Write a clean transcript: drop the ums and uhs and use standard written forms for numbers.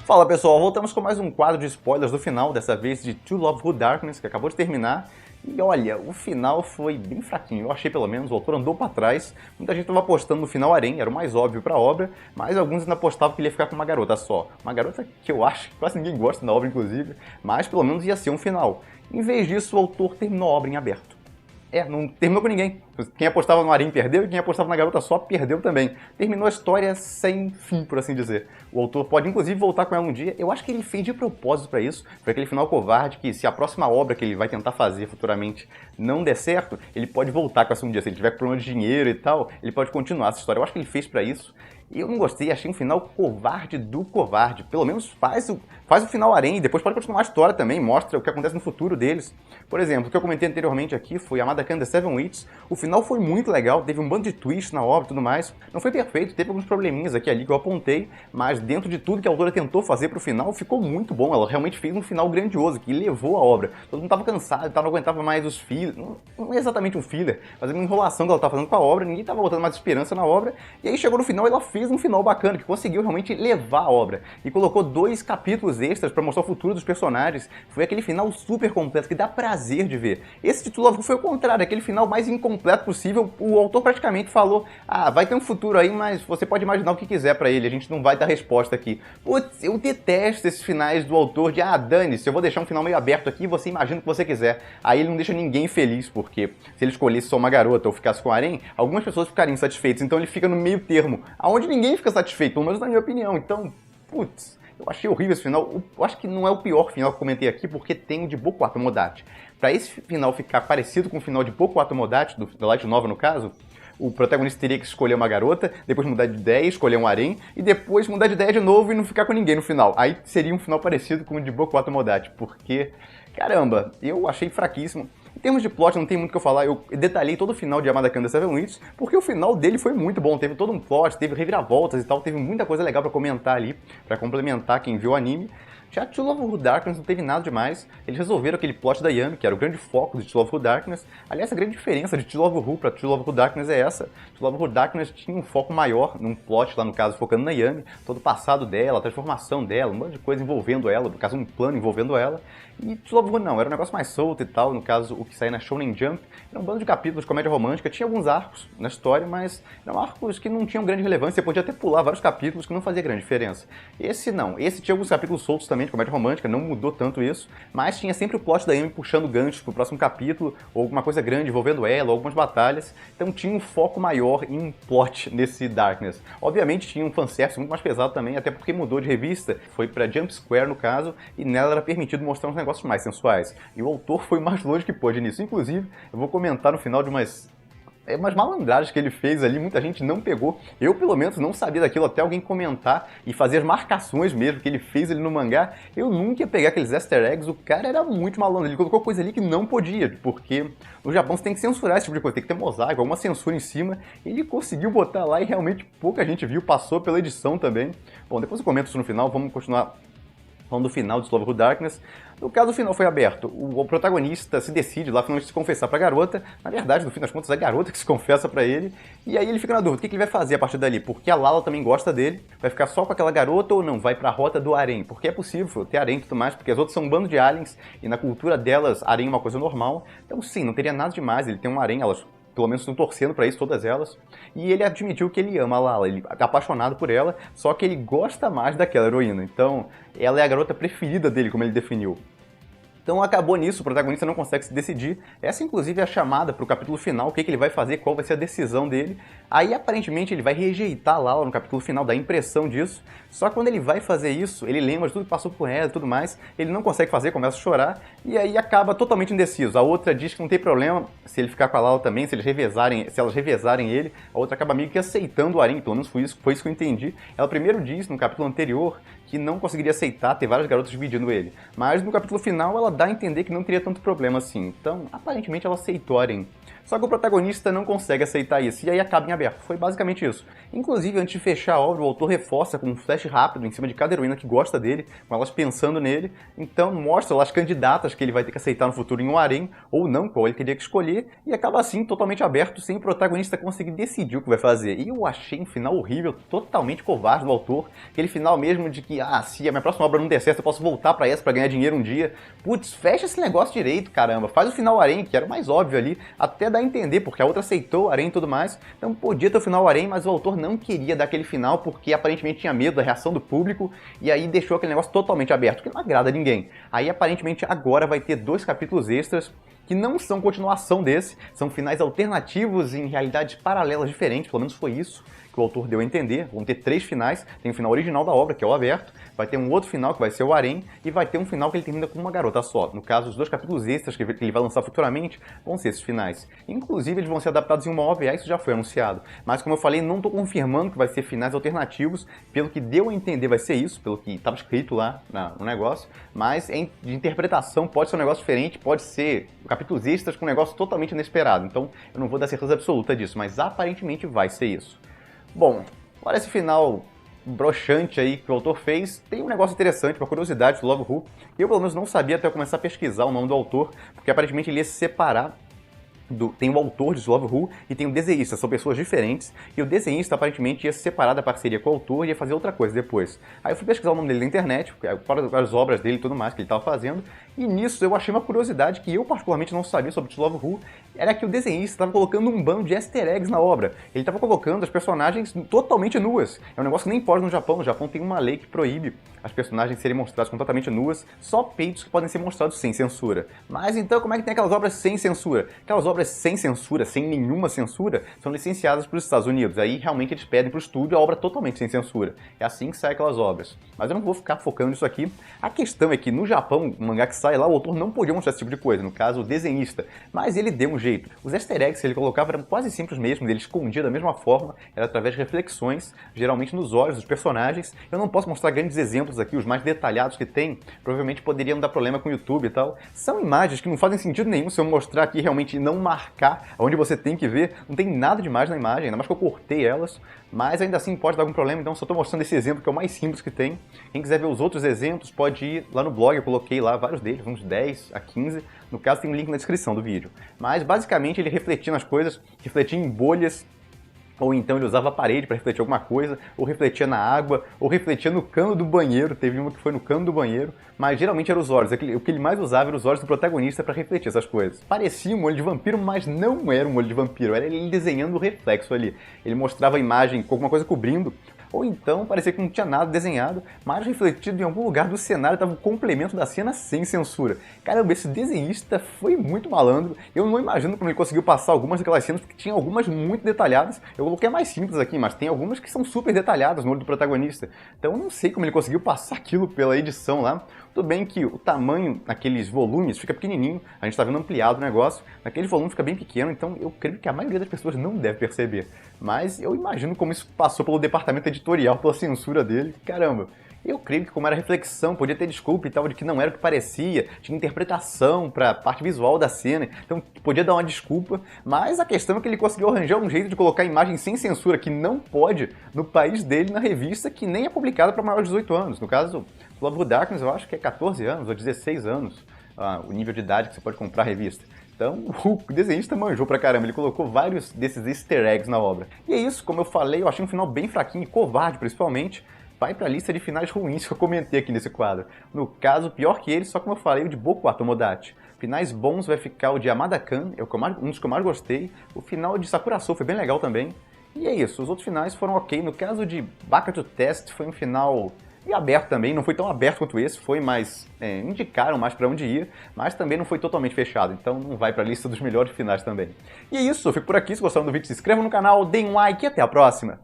Fala pessoal, voltamos com mais um quadro de spoilers do final, dessa vez de To Love Who Darkness, que acabou de terminar. E olha, o final foi bem fraquinho, eu achei pelo menos, o autor andou pra trás. Muita gente estava apostando no final harém, era o mais óbvio pra obra, mas alguns ainda apostavam que ele ia ficar com uma garota só. Uma garota que eu acho que quase ninguém gosta na obra, inclusive, mas pelo menos ia ser um final. Em vez disso, o autor terminou a obra em aberto. Não terminou com ninguém. Quem apostava no harém perdeu e quem apostava na garota só perdeu também. Terminou a história sem fim, por assim dizer. O autor pode inclusive voltar com ela um dia. Eu acho que ele fez de propósito pra isso. Foi aquele final covarde que, se a próxima obra que ele vai tentar fazer futuramente não der certo, ele pode voltar com essa um dia. Se ele tiver problema de dinheiro e tal, ele pode continuar essa história. Eu acho que ele fez pra isso. E eu não gostei, achei um final covarde do covarde. Pelo menos faz o final harém, depois pode continuar a história também, mostra o que acontece no futuro deles. Por exemplo, o que eu comentei anteriormente aqui foi a Madoka and the Seven Witches. O final foi muito legal, teve um bando de twists na obra e tudo mais. Não foi perfeito, teve alguns probleminhas aqui e ali que eu apontei, mas dentro de tudo que a autora tentou fazer pro final, ficou muito bom. Ela realmente fez um final grandioso, que levou a obra. Todo mundo tava cansado, não aguentava mais os fillers. Não é exatamente um filler, mas é uma enrolação que ela tava fazendo com a obra, ninguém tava botando mais esperança na obra. E aí chegou no final e ela fez um final bacana, que conseguiu realmente levar a obra. E colocou 2 capítulos extras pra mostrar o futuro dos personagens. Foi aquele final super completo, que dá prazer de ver. Esse de To Love Who foi o contrário, aquele final mais incompleto possível. O autor praticamente falou, vai ter um futuro aí, mas você pode imaginar o que quiser pra ele, a gente não vai dar resposta aqui. Putz, eu detesto esses finais do autor de, dane-se, eu vou deixar um final meio aberto aqui e você imagina o que você quiser. Aí ele não deixa ninguém feliz, porque se ele escolhesse só uma garota ou ficasse com harém, algumas pessoas ficariam insatisfeitas, então ele fica no meio termo, aonde ninguém fica satisfeito, pelo menos na minha opinião. Então, putz, eu achei horrível esse final. Eu acho que não é o pior final que eu comentei aqui, porque tem o de Boku Tomodachi. Pra esse final ficar parecido com o final de Boku Tomodachi, da Light Novel no caso, o protagonista teria que escolher uma garota, depois mudar de ideia, escolher um harém, e depois mudar de ideia de novo e não ficar com ninguém no final. Aí seria um final parecido com o de Boku Tomodachi, porque, caramba, eu achei fraquíssimo. Em termos de plot, não tem muito o que eu falar, eu detalhei todo o final de Madoka and the Seven Witches, porque o final dele foi muito bom, teve todo um plot, teve reviravoltas e tal, teve muita coisa legal pra comentar ali, pra complementar quem viu o anime. Já To Love Who Darkness não teve nada demais, eles resolveram aquele plot da Yami, que era o grande foco de To Love Who Darkness. Aliás, a grande diferença de To Love Who pra To Love Who Darkness é essa. To Love Who Darkness tinha um foco maior, num plot lá no caso, focando na Yami, todo o passado dela, a transformação dela, um monte de coisa envolvendo ela, no caso um plano envolvendo ela. E To Love Who não, era um negócio mais solto e tal, no caso o que saía na Shonen Jump, era um bando de capítulos de comédia romântica, tinha alguns arcos na história, mas eram arcos que não tinham grande relevância, você podia até pular vários capítulos que não fazia grande diferença. Esse não, esse tinha alguns capítulos soltos também de comédia romântica, não mudou tanto isso, mas tinha sempre o plot da Amy puxando ganchos pro próximo capítulo, ou alguma coisa grande envolvendo ela, ou algumas batalhas, então tinha um foco maior em um plot nesse Darkness. Obviamente tinha um fanservice muito mais pesado também, até porque mudou de revista, foi pra Jump Square no caso, e nela era permitido mostrar uns negócios mais sensuais. E o autor foi mais longe que pôde nisso. Inclusive, eu vou comentar no final de umas malandragens que ele fez ali, muita gente não pegou. Eu, pelo menos, não sabia daquilo até alguém comentar e fazer as marcações mesmo que ele fez ali no mangá. Eu nunca ia pegar aqueles easter eggs, o cara era muito malandro, ele colocou coisa ali que não podia, porque no Japão você tem que censurar esse tipo de coisa, tem que ter mosaico, alguma censura em cima. Ele conseguiu botar lá e realmente pouca gente viu, passou pela edição também. Bom, depois eu comento isso no final, vamos continuar falando do final de To Love Who Darkness. No caso, o final foi aberto. O protagonista se decide lá finalmente se confessar pra garota. Na verdade, no fim das contas, é a garota que se confessa pra ele. E aí ele fica na dúvida, o que ele vai fazer a partir dali? Porque a Lala também gosta dele. Vai ficar só com aquela garota ou não? Vai pra rota do harém? Porque é possível ter harém e tudo mais, porque as outras são um bando de aliens. E na cultura delas, harém é uma coisa normal. Então sim, não teria nada demais. Ele tem um harém, elas pelo menos estão torcendo pra isso, todas elas. E ele admitiu que ele ama a Lala, ele é apaixonado por ela, só que ele gosta mais daquela heroína. Então, ela é a garota preferida dele, como ele definiu. Então acabou nisso, o protagonista não consegue se decidir. Essa inclusive é a chamada para o capítulo final, o que ele vai fazer, qual vai ser a decisão dele. Aí aparentemente ele vai rejeitar Lala no capítulo final, dá a impressão disso. Só que quando ele vai fazer isso, ele lembra de tudo que passou por ela e tudo mais, ele não consegue fazer, começa a chorar, e aí acaba totalmente indeciso. A outra diz que não tem problema se ele ficar com a Lala também, se elas revezarem ele, a outra acaba meio que aceitando o harém, pelo menos foi isso que eu entendi. Ela primeiro diz, no capítulo anterior, que não conseguiria aceitar ter várias garotas dividindo ele. Mas no capítulo final ela dá a entender que não teria tanto problema assim. Então, aparentemente ela aceitou o harém. Só que o protagonista não consegue aceitar isso, e aí acaba em aberto. Foi basicamente isso. Inclusive, antes de fechar a obra, o autor reforça com um flash rápido em cima de cada heroína que gosta dele, com elas pensando nele, então mostra lá as candidatas que ele vai ter que aceitar no futuro em um harém, ou não, qual ele teria que escolher, e acaba assim totalmente aberto, sem o protagonista conseguir decidir o que vai fazer. E eu achei um final horrível, totalmente covarde do autor, aquele final mesmo de que, se a minha próxima obra não der certo, eu posso voltar pra essa pra ganhar dinheiro um dia. Putz, fecha esse negócio direito, caramba, faz o final harém, que era o mais óbvio ali, até dar a entender, porque a outra aceitou o harém e tudo mais, então podia ter o final harém, mas o autor não queria dar aquele final, porque aparentemente tinha medo da reação do público, e aí deixou aquele negócio totalmente aberto, que não agrada a ninguém. Aí aparentemente agora vai ter 2 capítulos extras, que não são continuação desse, são finais alternativos em realidades paralelas diferentes, pelo menos foi isso que o autor deu a entender. Vão ter 3 finais, tem o final original da obra, que é o aberto, vai ter um outro final que vai ser o harém, e vai ter um final que ele termina com uma garota só. No caso, os 2 capítulos extras que ele vai lançar futuramente vão ser esses finais. Inclusive, eles vão ser adaptados em uma OVA, isso já foi anunciado. Mas, como eu falei, não estou confirmando que vai ser finais alternativos, pelo que deu a entender vai ser isso, pelo que estava escrito lá no negócio, mas de interpretação pode ser um negócio diferente, pode ser capítulos extras com um negócio totalmente inesperado. Então, eu não vou dar certeza absoluta disso, mas aparentemente vai ser isso. Bom, olha esse final broxante aí que o autor fez. Tem um negócio interessante, uma curiosidade do Love Who. Eu, pelo menos, não sabia até eu começar a pesquisar o nome do autor, porque aparentemente ele ia se separar. Tem o autor de Love Who e tem o desenhista, são pessoas diferentes, e o desenhista aparentemente ia se separar da parceria com o autor e ia fazer outra coisa depois. Aí eu fui pesquisar o nome dele na internet, as obras dele e tudo mais que ele estava fazendo, e nisso eu achei uma curiosidade que eu particularmente não sabia sobre Love Who, era que o desenhista estava colocando um bando de easter eggs na obra. Ele estava colocando as personagens totalmente nuas. É um negócio que nem pode no Japão. No Japão tem uma lei que proíbe as personagens serem mostradas completamente nuas, só peitos que podem ser mostrados sem censura. Mas então como é que tem aquelas obras sem censura? Aquelas obras sem censura, sem nenhuma censura, são licenciadas para os Estados Unidos. Aí realmente eles pedem para o estúdio a obra totalmente sem censura. É assim que saem aquelas obras. Mas eu não vou ficar focando nisso aqui. A questão é que no Japão, o mangá que sai lá, o autor não podia mostrar esse tipo de coisa, no caso o desenhista. Mas ele deu um jeito. Os easter eggs que ele colocava eram quase sempre os mesmos, ele escondia da mesma forma, era através de reflexões, geralmente nos olhos dos personagens. Eu não posso mostrar grandes exemplos aqui, os mais detalhados que tem, provavelmente poderiam dar problema com o YouTube e tal. São imagens que não fazem sentido nenhum se eu mostrar aqui realmente não marcar onde você tem que ver, não tem nada demais na imagem, ainda mais que eu cortei elas, mas ainda assim pode dar algum problema, então só estou mostrando esse exemplo que é o mais simples que tem. Quem quiser ver os outros exemplos pode ir lá no blog, eu coloquei lá vários deles, uns 10 a 15, no caso tem um link na descrição do vídeo. Mas basicamente ele refletia nas coisas, refletia em bolhas, ou então ele usava a parede para refletir alguma coisa, ou refletia na água, ou refletia no cano do banheiro, teve uma que foi no cano do banheiro, mas geralmente eram os olhos, o que ele mais usava eram os olhos do protagonista para refletir essas coisas. Parecia um olho de vampiro, mas não era um olho de vampiro, era ele desenhando o reflexo ali. Ele mostrava a imagem com alguma coisa cobrindo, ou então parecia que não tinha nada desenhado, mas refletido em algum lugar do cenário estava o complemento da cena sem censura. Caramba, esse desenhista foi muito malandro, eu não imagino como ele conseguiu passar algumas daquelas cenas, porque tinha algumas muito detalhadas, eu coloquei a mais simples aqui, mas tem algumas que são super detalhadas no olho do protagonista, então eu não sei como ele conseguiu passar aquilo pela edição lá. Tudo bem que o tamanho naqueles volumes fica pequenininho, a gente está vendo ampliado o negócio, naquele volume fica bem pequeno, então eu creio que a maioria das pessoas não deve perceber. Mas eu imagino como isso passou pelo departamento editorial, pela censura dele, caramba. Eu creio que como era reflexão, podia ter desculpa e tal, de que não era o que parecia, tinha interpretação para a parte visual da cena, então podia dar uma desculpa, mas a questão é que ele conseguiu arranjar um jeito de colocar a imagem sem censura, que não pode, no país dele, na revista, que nem é publicada para maiores de 18 anos. No caso, Love Who Darkness eu acho que é 14 anos ou 16 anos o nível de idade que você pode comprar a revista. Então, o desenhista manjou pra caramba, ele colocou vários desses easter eggs na obra. E é isso, como eu falei, eu achei um final bem fraquinho e covarde, principalmente. Vai pra lista de finais ruins que eu comentei aqui nesse quadro. No caso, pior que ele, só como eu falei, o de Boku Tomodachi. Finais bons vai ficar o de Amada-kan, um dos que eu mais gostei. O final de Sakura Soul foi bem legal também. E é isso, os outros finais foram ok. No caso de Baka-to Test, foi um final e aberto também, não foi tão aberto quanto esse, foi mais, indicaram mais pra onde ir, mas também não foi totalmente fechado, então não vai pra lista dos melhores finais também. E é isso, eu fico por aqui, se gostaram do vídeo se inscrevam no canal, deem um like e até a próxima!